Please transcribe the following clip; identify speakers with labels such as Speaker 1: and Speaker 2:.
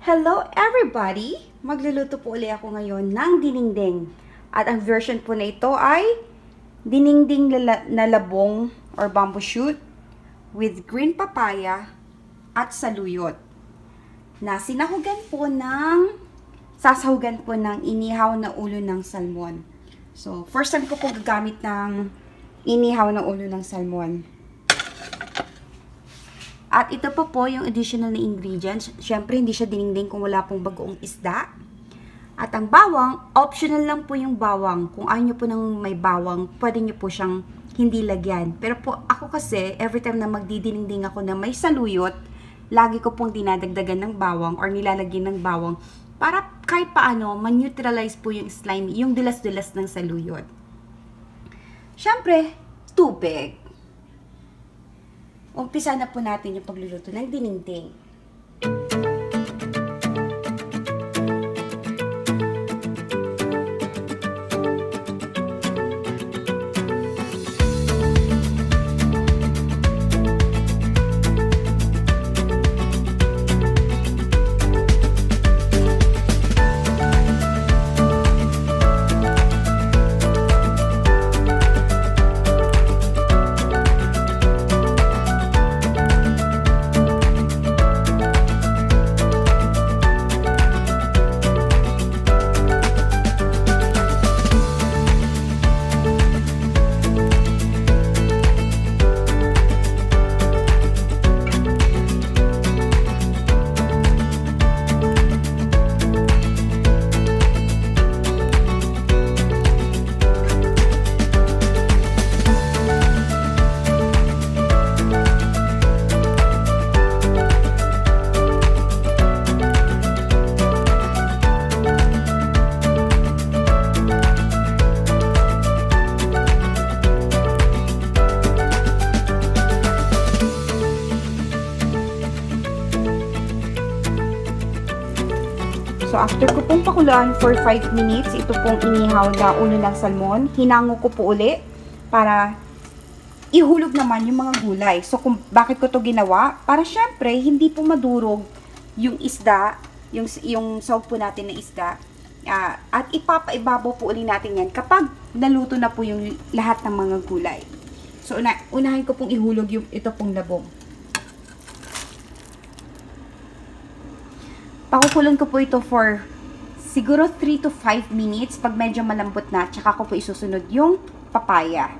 Speaker 1: Hello everybody! Magluluto po ulit ako ngayon ng dinengdeng. At ang version po na ito ay dinengdeng na labong or bamboo shoot with green papaya at saluyot. Na sasahugan po ng inihaw na ulo ng salmon. So, first time ko po gagamit ng inihaw na ulo ng salmon. At ito po yung additional na ingredients. Siyempre, hindi siya dinengdeng kung wala pong bagoong isda. At ang bawang, optional lang po yung bawang. Kung ayaw nyo po ng may bawang, pwede nyo po siyang hindi lagyan. Pero po, ako kasi, every time na magdidinengdeng ako na may saluyot, lagi ko pong dinadagdagan ng bawang or nilalagyan ng bawang para kahit paano, man-neutralize po yung slime, yung dulas-dulas ng saluyot. Siyempre, tubig. Umpisa na po natin yung pagluluto ng dinengdeng. So, after ko pong pakuluan for 5 minutes, ito pong inihaw na ulo ng salmon, hinango ko po uli para ihulog naman yung mga gulay. So, bakit ko to ginawa? Para syempre, hindi po madurog yung isda, yung sawg po natin na isda. At ipapaibabaw po uli natin yan kapag naluto na po yung lahat ng mga gulay. So, unahin ko pong ihulog ito pong labong. Pakukulon ko po ito for siguro 3 to 5 minutes. Pag medyo malambot na, tsaka ko po isusunod yung papaya.